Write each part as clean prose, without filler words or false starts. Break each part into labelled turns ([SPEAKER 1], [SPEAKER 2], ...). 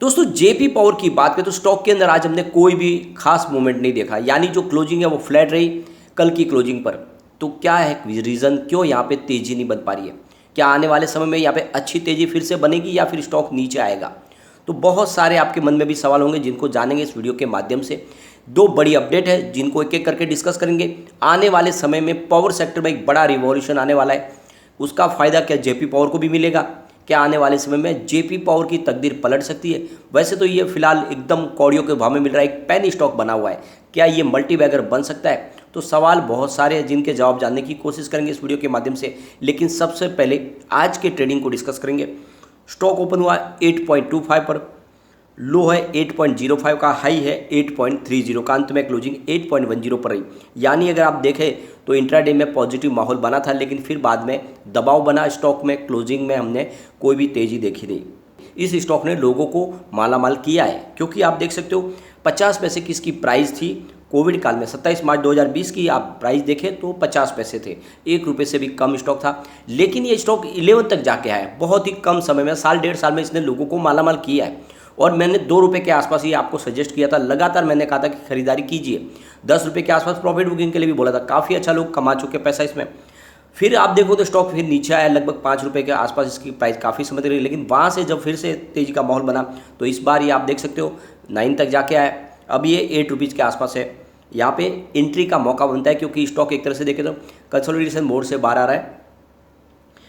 [SPEAKER 1] दोस्तों JP power की बात करें तो स्टॉक के अंदर आज हमने कोई भी खास मूवमेंट नहीं देखा, यानी जो क्लोजिंग है वो फ्लैट रही कल की क्लोजिंग पर। तो क्या है रीज़न, क्यों यहाँ पे तेज़ी नहीं बन पा रही है? क्या आने वाले समय में यहाँ पे अच्छी तेज़ी फिर से बनेगी या फिर स्टॉक नीचे आएगा? तो बहुत सारे आपके मन में भी सवाल होंगे जिनको जानेंगे इस वीडियो के माध्यम से। दो बड़ी अपडेट है जिनको एक एक करके डिस्कस करेंगे। आने वाले समय में पावर सेक्टर में एक बड़ा रिवॉल्यूशन आने वाला है, उसका फ़ायदा क्या जेपी पावर को भी मिलेगा? क्या आने वाले समय में जेपी पावर की तकदीर पलट सकती है? वैसे तो ये फिलहाल एकदम कौड़ियों के भाव में मिल रहा है, एक पेनी स्टॉक बना हुआ है। क्या ये मल्टीबैगर बन सकता है? तो सवाल बहुत सारे हैं जिनके जवाब जानने की कोशिश करेंगे इस वीडियो के माध्यम से। लेकिन सबसे पहले आज के ट्रेडिंग को डिस्कस करेंगे। स्टॉक ओपन हुआ 8.25 पर, लो है 8.05 का, हाई है 8.30 का, अंत में क्लोजिंग 8.10 पर रही। यानी अगर आप देखें तो इंट्राडे में पॉजिटिव माहौल बना था, लेकिन फिर बाद में दबाव बना स्टॉक में। क्लोजिंग में हमने कोई भी तेज़ी देखी नहीं। इस स्टॉक ने लोगों को मालामाल किया है, क्योंकि आप देख सकते हो 50 पैसे की इसकी प्राइस थी कोविड काल में। 27 मार्च 2020 की आप प्राइस देखें तो 50 पैसे थे, 1 रुपये से भी कम स्टॉक था। लेकिन ये स्टॉक 11 तक जाके आया, बहुत ही कम समय में, साल डेढ़ साल में इसने लोगों को मालामाल किया है। और मैंने 2 रुपये के आसपास ये आपको सजेस्ट किया था, लगातार मैंने कहा था कि खरीदारी कीजिए। 10 रुपये के आसपास प्रॉफिट बुकिंग के लिए भी बोला था, काफ़ी अच्छा लोग कमा चुके पैसा इसमें। फिर आप देखो तो स्टॉक फिर नीचे आया, लगभग 5 रुपये के आसपास इसकी प्राइस काफ़ी समय तक रही। लेकिन वहाँ से जब फिर से तेज़ी का माहौल बना तो इस बार ये आप देख सकते हो 9 तक जाके आया। अब ये 8 रुपीज़ के आसपास है। यहाँ पे एंट्री का मौका बनता है, क्योंकि स्टॉक एक तरह से देखें तो कंसोलिडेशन मोड से बाहर आ रहा है।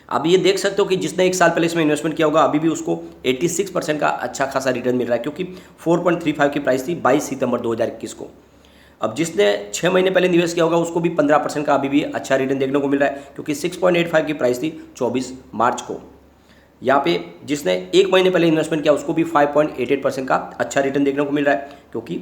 [SPEAKER 1] अब ये देख सकते हो कि जिसने 1 साल पहले इसमें इन्वेस्टमेंट किया होगा अभी भी उसको 86% का अच्छा खासा रिटर्न मिल रहा है, क्योंकि 4.35 की प्राइस थी 22 सितंबर 2021 को। अब जिसने 6 महीने पहले निवेश किया होगा उसको भी 15% का अभी भी अच्छा रिटर्न देखने को मिल रहा है, क्योंकि 6.85 की प्राइस थी 24 मार्च को। यहाँ पे जिसने 1 महीने पहले इन्वेस्टमेंट किया उसको भी 5.88% का अच्छा रिटर्न देखने को मिल रहा है, क्योंकि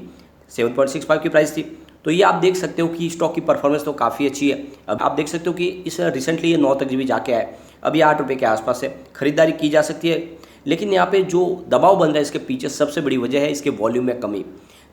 [SPEAKER 1] 7.65 की प्राइस थी। तो ये आप देख सकते हो कि स्टॉक की परफॉर्मेंस तो काफ़ी अच्छी है। अब आप देख सकते हो कि इस रिसेंटली ये 9 तक भी जाके आया, अभी 8 रुपये के आसपास है, खरीदारी की जा सकती है। लेकिन यहाँ पे जो दबाव बन रहा है इसके पीछे सबसे बड़ी वजह है इसके वॉल्यूम में कमी।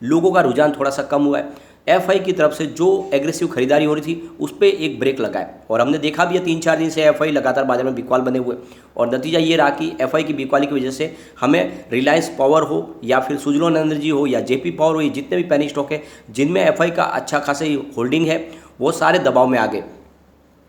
[SPEAKER 1] लोगों का रुझान थोड़ा सा कम हुआ है। एफआई की तरफ से जो एग्रेसिव खरीदारी हो रही थी उस पर एक ब्रेक लगा है, और हमने देखा भी है 3-4 दिन से एफआई लगातार बाजार में बिकवाल बने हुए। और नतीजा ये रहा कि एफआई की बिकवाली की वजह से हमें रिलायंस पावर हो या फिर सुजलोन एनर्जी हो या जेपी पावर हो, ये जितने भी पेनी स्टॉक है जिनमें एफआई का अच्छा खासा होल्डिंग है वो सारे दबाव में आ गए।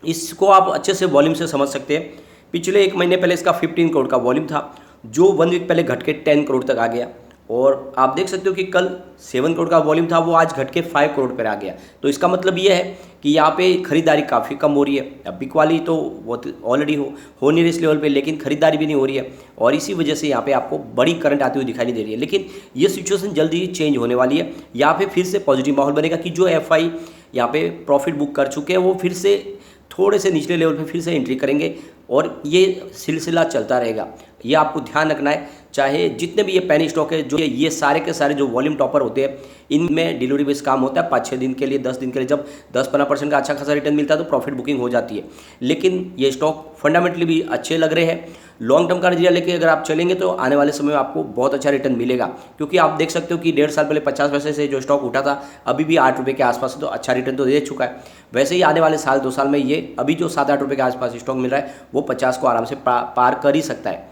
[SPEAKER 1] इसको आप अच्छे से वॉल्यूम से समझ सकते हैं। पिछले 1 महीने पहले इसका 15 करोड़ का वॉल्यूम था, जो 1 वीक पहले घट के 10 करोड़ तक आ गया। और आप देख सकते हो कि कल 7 करोड़ का वॉल्यूम था, वो आज घट के 5 करोड़ पर आ गया। तो इसका मतलब ये है कि यहाँ पे खरीदारी काफ़ी कम हो रही है। अब बिकवाली तो वो ऑलरेडी हो नहीं रही इस लेवल पे, लेकिन खरीदारी भी नहीं हो रही है, और इसी वजह से यहाँ पे आपको बड़ी करंट आती हुई दिखाई नहीं दे रही है। लेकिन ये सिचुएशन जल्दी ही चेंज होने वाली है। यहाँ पे फिर से पॉजिटिव माहौल बनेगा कि जो एफआई यहाँ पे प्रॉफिट बुक कर चुके हैं वो फिर से थोड़े से निचले लेवल पे फिर से एंट्री करेंगे, और ये सिलसिला चलता रहेगा। ये आपको ध्यान रखना है, चाहे जितने भी ये पेनी स्टॉक है, जो ये सारे के सारे जो वॉल्यूम टॉपर होते हैं इनमें डिलीवरी बेस्ड काम होता है। 5-6 दिन के लिए, 10 दिन के लिए जब 10-15% का अच्छा खासा रिटर्न मिलता है तो प्रॉफिट बुकिंग हो जाती है। लेकिन ये स्टॉक फंडामेंटली भी अच्छे लग रहे हैं। लॉन्ग टर्म का नजरिया लेके अगर आप चलेंगे तो आने वाले समय में आपको बहुत अच्छा रिटर्न मिलेगा, क्योंकि आप देख सकते हो कि 1.5 साल पहले 50 पैसे से जो स्टॉक उठा था अभी भी 8 रुपये के आसपास है, तो अच्छा रिटर्न तो दे चुका है। वैसे ही आने वाले साल 2 साल में ये अभी जो 7-8 रुपये के आसपास स्टॉक मिल रहा है वो 50 को आराम से पार कर ही सकता है।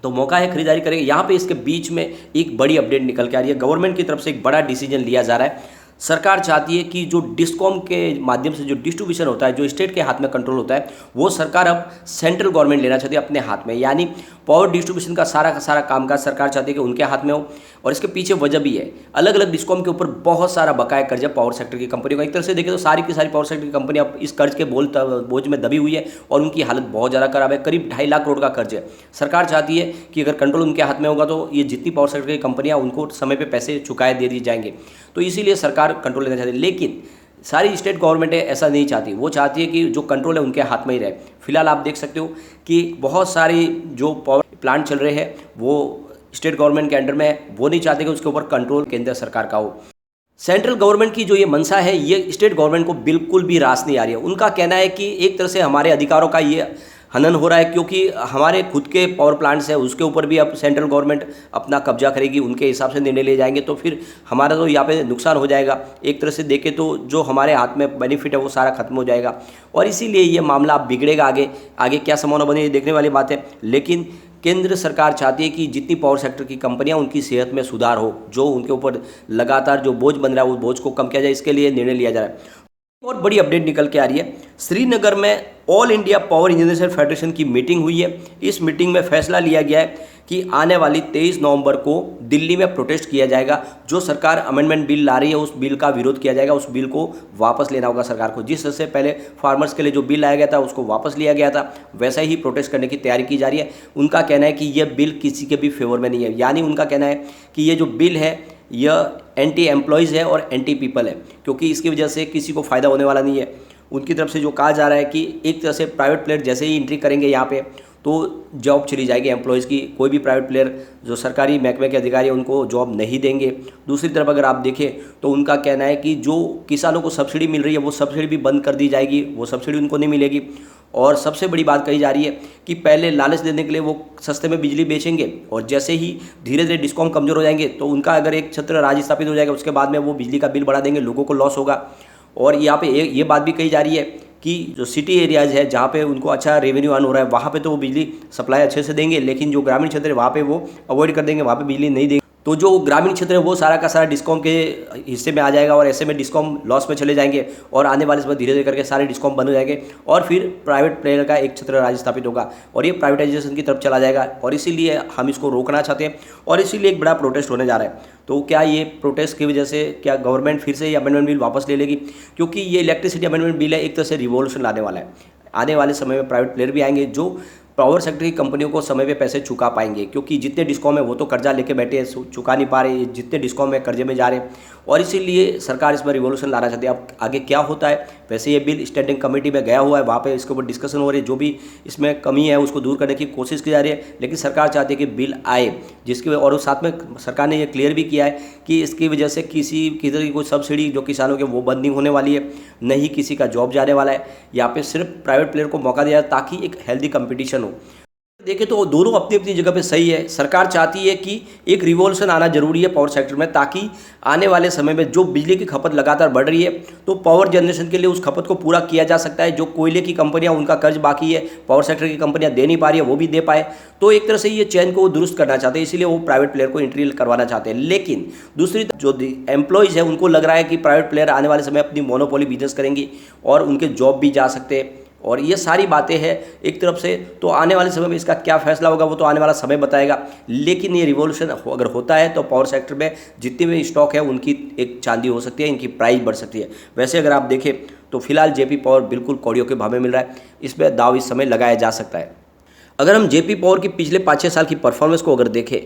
[SPEAKER 1] तो मौका है, खरीदारी करेंगे। यहाँ पे इसके बीच में एक बड़ी अपडेट निकल के आ रही है। गवर्नमेंट की तरफ से एक बड़ा डिसीजन लिया जा रहा है। सरकार चाहती है कि जो डिस्कॉम के माध्यम से जो डिस्ट्रीब्यूशन होता है, जो स्टेट के हाथ में कंट्रोल होता है, वो सरकार अब सेंट्रल गवर्नमेंट लेना चाहती है अपने हाथ में। यानी पावर डिस्ट्रीब्यूशन का सारा कामकाज सरकार चाहती है कि उनके हाथ में हो। और इसके पीछे वजह भी है, अलग अलग डिस्कॉम के ऊपर बहुत सारा बकाया कर्ज है पावर सेक्टर की कंपनियों का। एक तरह से देखें तो सारी की सारी पावर सेक्टर की कंपनी अब इस कर्ज के बोझ में दबी हुई है, और उनकी हालत बहुत ज़्यादा खराब है। करीब 2.5 लाख करोड़ का कर्ज है। सरकार चाहती है कि अगर कंट्रोल उनके हाथ में होगा तो ये जितनी पावर सेक्टर की कंपनियां उनको समय पे पैसे चुकाए दे दिए जाएंगे। तो इसीलिए सरकार कंट्रोल लेना चाहती है। लेकिन सारी स्टेट गवर्नमेंट ऐसा नहीं चाहती, वो चाहती है कि जो कंट्रोल है उनके हाथ में ही रहे। फिलहाल आप देख सकते हो कि बहुत सारी जो पावर प्लांट चल रहे हैं वो स्टेट गवर्नमेंट के अंडर में है, वो नहीं चाहते कि उसके ऊपर कंट्रोल केंद्र सरकार का हो। सेंट्रल गवर्नमेंट की जो ये मंशा है ये स्टेट गवर्नमेंट को बिल्कुल भी रास नहीं आ रही है। उनका कहना है कि एक तरह से हमारे अधिकारों का ये हनन हो रहा है, क्योंकि हमारे खुद के पावर प्लांट्स हैं उसके ऊपर भी अब सेंट्रल गवर्नमेंट अपना कब्जा करेगी, उनके हिसाब से निर्णय ले जाएंगे, तो फिर हमारा तो यहाँ पे नुकसान हो जाएगा। एक तरह से देखें तो जो हमारे हाथ में बेनिफिट है वो सारा खत्म हो जाएगा, और इसीलिए ये मामला अब बिगड़ेगा। आगे क्या संभावना बनी देखने वाली बात है। लेकिन केंद्र सरकार चाहती है कि जितनी पावर सेक्टर की कंपनियां उनकी सेहत में सुधार हो, जो उनके ऊपर लगातार जो बोझ बन रहा है वो बोझ को कम किया जाए, इसके लिए निर्णय लिया जा रहा है। और बड़ी अपडेट निकल के आ रही है, श्रीनगर में all India power engineers federation की मीटिंग हुई है। इस मीटिंग में फैसला लिया गया है कि आने वाली 23 नवंबर को दिल्ली में प्रोटेस्ट किया जाएगा। जो सरकार अमेंडमेंट बिल ला रही है उस बिल का विरोध किया जाएगा, उस बिल को वापस लेना होगा सरकार को। जिस तरह से पहले फार्मर्स के लिए जो बिल लाया गया था उसको वापस लिया गया था, वैसा ही प्रोटेस्ट करने की तैयारी की जा रही है। उनका कहना है कि यह बिल किसी के भी फेवर में नहीं है, यानी उनका कहना है कि ये जो बिल है यह एंटी एम्प्लॉयज़ है और एंटी पीपल है, क्योंकि इसकी वजह से किसी को फ़ायदा होने वाला नहीं है। उनकी तरफ से जो कहा जा रहा है कि एक तरह से प्राइवेट प्लेयर जैसे ही एंट्री करेंगे यहाँ पे तो जॉब चली जाएगी एम्प्लॉयज़ की। कोई भी प्राइवेट प्लेयर जो सरकारी महकमे के अधिकारी हैं उनको जॉब नहीं देंगे। दूसरी तरफ अगर आप देखें तो उनका कहना है कि जो किसानों को सब्सिडी मिल रही है वो सब्सिडी भी बंद कर दी जाएगी, वो सब्सिडी उनको नहीं मिलेगी। और सबसे बड़ी बात कही जा रही है कि पहले लालच देने के लिए वो सस्ते में बिजली बेचेंगे और जैसे ही धीरे धीरे डिस्कॉम कमज़ोर हो जाएंगे तो उनका अगर एक छत्र राज्य स्थापित हो जाएगा उसके बाद में वो बिजली का बिल बढ़ा देंगे, लोगों को लॉस होगा। और यहाँ पे ये बात भी कही जा रही है कि जो सिटी एरियाज़ है जहाँ पे उनको अच्छा रेवेन्यू अर्न हो रहा है वहाँ पे तो वो बिजली सप्लाई अच्छे से देंगे, लेकिन जो ग्रामीण क्षेत्र है वहाँ पे वो अवॉइड कर देंगे, वहाँ पे बिजली नहीं देंगे। तो जो ग्रामीण क्षेत्र है वो सारा का सारा डिस्कॉम के हिस्से में आ जाएगा और ऐसे में डिस्कॉम लॉस में चले जाएंगे और आने वाले समय धीरे धीरे करके सारे डिस्कॉम बंद हो जाएंगे और फिर प्राइवेट प्लेयर का एक क्षेत्र राज्य स्थापित होगा और ये प्राइवेटाइजेशन की तरफ चला जाएगा। और इसीलिए हम इसको रोकना चाहते हैं और इसीलिए एक बड़ा प्रोटेस्ट होने जा रहा है। तो क्या ये प्रोटेस्ट की वजह से क्या गवर्नमेंट फिर से ये अमेंडमेंट बिल वापस ले लेगी? क्योंकि ये इलेक्ट्रिसिटी अमेंडमेंट बिल है, एक तरह से रिवॉल्यूशन लाने वाला है। आने वाले समय में प्राइवेट प्लेयर भी आएंगे जो पावर सेक्टर की कंपनियों को समय पे पैसे चुका पाएंगे, क्योंकि जितने डिस्कॉम है वो तो कर्जा लेके बैठे हैं, चुका नहीं पा रहे, जितने डिस्कॉम है कर्जे में जा रहे हैं और इसीलिए सरकार इसमें रिवॉल्यूशन लाना चाहती है। अब आगे क्या होता है, वैसे ये बिल स्टैंडिंग कमेटी में गया हुआ है, वहाँ पे इसके ऊपर डिस्कशन हो रही है, जो भी इसमें कमी है उसको दूर करने की कोशिश की जा रही है। लेकिन सरकार चाहती है कि बिल आए जिसकी और साथ में सरकार ने ये क्लियर भी किया है कि इसकी वजह से किसी तरह की कोई सब्सिडी जो किसानों के वो बंद नहीं होने वाली है, नहीं किसी का जॉब जाने वाला है। यहाँ पे सिर्फ प्राइवेट प्लेयर को मौका दिया ताकि एक हेल्दी कंपटीशन हो। देखें तो दोनों अपनी अपनी जगह पे सही है। सरकार चाहती है कि एक रिवॉल्यूशन आना जरूरी है पावर सेक्टर में, ताकि आने वाले समय में जो बिजली की खपत लगातार बढ़ रही है तो पावर जनरेशन के लिए उस खपत को पूरा किया जा सकता है। जो कोयले की कंपनियां उनका कर्ज बाकी है, पावर सेक्टर की कंपनियां दे नहीं पा रही है, वो भी दे पाए। तो एक तरह से ये चैन को दुरुस्त करना चाहते हैं, इसीलिए वो प्राइवेट प्लेयर को एंट्री करवाना चाहते हैं। लेकिन दूसरी जो एम्प्लॉयज़ है उनको लग रहा है कि प्राइवेट प्लेयर आने वाले समय अपनी मोनोपोली बिजनेस करेंगी और उनके जॉब भी जा सकते हैं। और ये सारी बातें हैं एक तरफ से। तो आने वाले समय में इसका क्या फैसला होगा वो तो आने वाला समय बताएगा। लेकिन ये रिवॉल्यूशन अगर होता है तो पावर सेक्टर में जितने भी स्टॉक है उनकी एक चांदी हो सकती है, इनकी प्राइस बढ़ सकती है। वैसे अगर आप देखें तो फिलहाल जेपी पावर बिल्कुल कौड़ियों के भाव में मिल रहा है, इसमें दाव इस समय लगाया जा सकता है। अगर हम जेपी पावर की पिछले 5-6 साल की परफॉर्मेंस को अगर देखें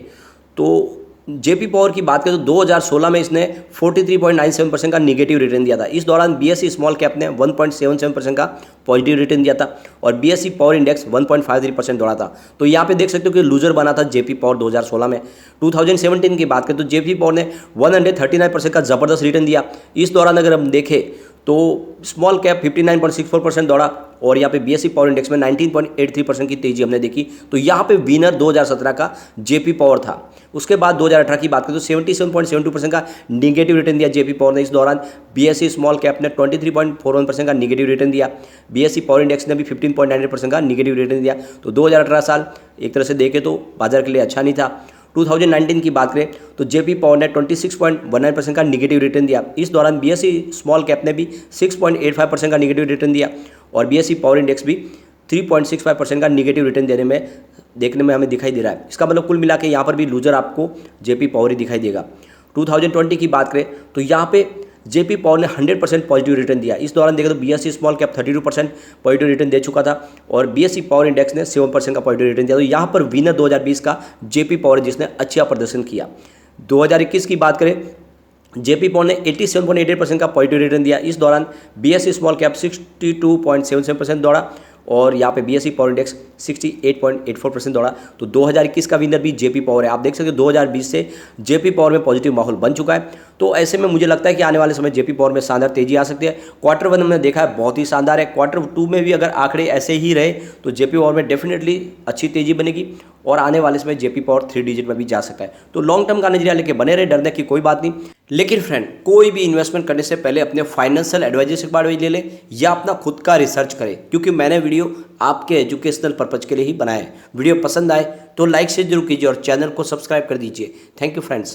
[SPEAKER 1] तो जेपी पावर की बात करें तो 2016 में इसने 43.97% का निगेटिव रिटर्न दिया था। इस दौरान बीएसई स्मॉल कैप ने 1.77% का पॉजिटिव रिटर्न दिया था और बीएसई पावर इंडेक्स 1.53% दौड़ा था। तो यहाँ पे देख सकते हो कि लूजर बना था जेपी पावर 2016 में। 2017 की बात करें तो जेपी पावर ने 139% का ज़बरदस्त रिटर्न दिया। इस दौरान अगर हम देखें तो स्मॉल कैप 59.64% दौड़ा और यहाँ पे बीएसई पावर इंडेक्स में 19.83% की तेजी हमने देखी। तो यहाँ पे विनर 2017 का जेपी पावर था। उसके बाद 2018 की बात करें तो 77.72% का निगेटिव रिटर्न दिया जेपी पावर ने। इस दौरान बीएसई स्मॉल कैप ने 23.41% का निगेटिव रिटर्न दिया। बीएसई पावर इंडेक्स ने भी 15.98% का निगेटिव रिटर्न दिया। तो 2018 साल एक तरह से देखें तो बाजार के लिए अच्छा नहीं था। 2019 की बात करें तो जेपी पावर ने 26.19% का निगेटिव रिटर्न दिया। इस दौरान बीएसई स्मॉल कैप ने भी 6.85% का निगेटिव रिटर्न दिया और बीएसई पावर इंडेक्स भी 3.65% का निगेटिव रिटर्न देखने में हमें दिखाई दे रहा है। इसका मतलब कुल मिला के यहाँ पर भी लूजर आपको जेपी पावर ही दिखाई देगा। 2020 की बात करें तो यहाँ पे जेपी पावर ने 100% पॉजिटिव रिटर्न दिया। इस दौरान देखें तो BSE small cap 32% positive return दे चुका था और बीएसई पावर इंडेक्स ने 7% का पॉजिटिव रिटर्न दिया। तो यहाँ पर विनर 2020 का जेपी पावर जिसने अच्छा प्रदर्शन किया। 2021 की बात करें जेपी पावर ने 87.88% का पॉजिटिव रिटर्न दिया। इस दौरान बीएसई स्मॉल कैप 62.77% दौड़ा और यहाँ पे बीएसई पावर इंडेक्स 68.84% दौड़ा। तो 2021 का विनर भी जेपी पावर है। आप देख सकते हैं 2020 से जेपी पावर में पॉजिटिव माहौल बन चुका है। तो ऐसे में मुझे लगता है कि आने वाले समय जेपी पावर में शानदार तेजी आ सकती है। क्वार्टर 1 हमने देखा है बहुत ही शानदार है। क्वार्टर 2 में भी अगर आंकड़े ऐसे ही रहे तो जेपी पावर में डेफिनेटली अच्छी तेजी बनेगी और आने वाले समय जेपी पावर 3 डिजिट में भी जा सकता है। तो लॉन्ग टर्म का नजरिया लेके बने रहे, डरने की कोई बात नहीं। लेकिन फ्रेंड, कोई भी इन्वेस्टमेंट करने से पहले अपने फाइनेंशियल एडवाइजर से बात ले लें या अपना खुद का रिसर्च करें, क्योंकि मैंने वीडियो आपके एजुकेशनल पर्पज के लिए ही बनाया है। वीडियो पसंद आए तो लाइक से जरूर कीजिए और चैनल को सब्सक्राइब कर दीजिए। Thank you friends.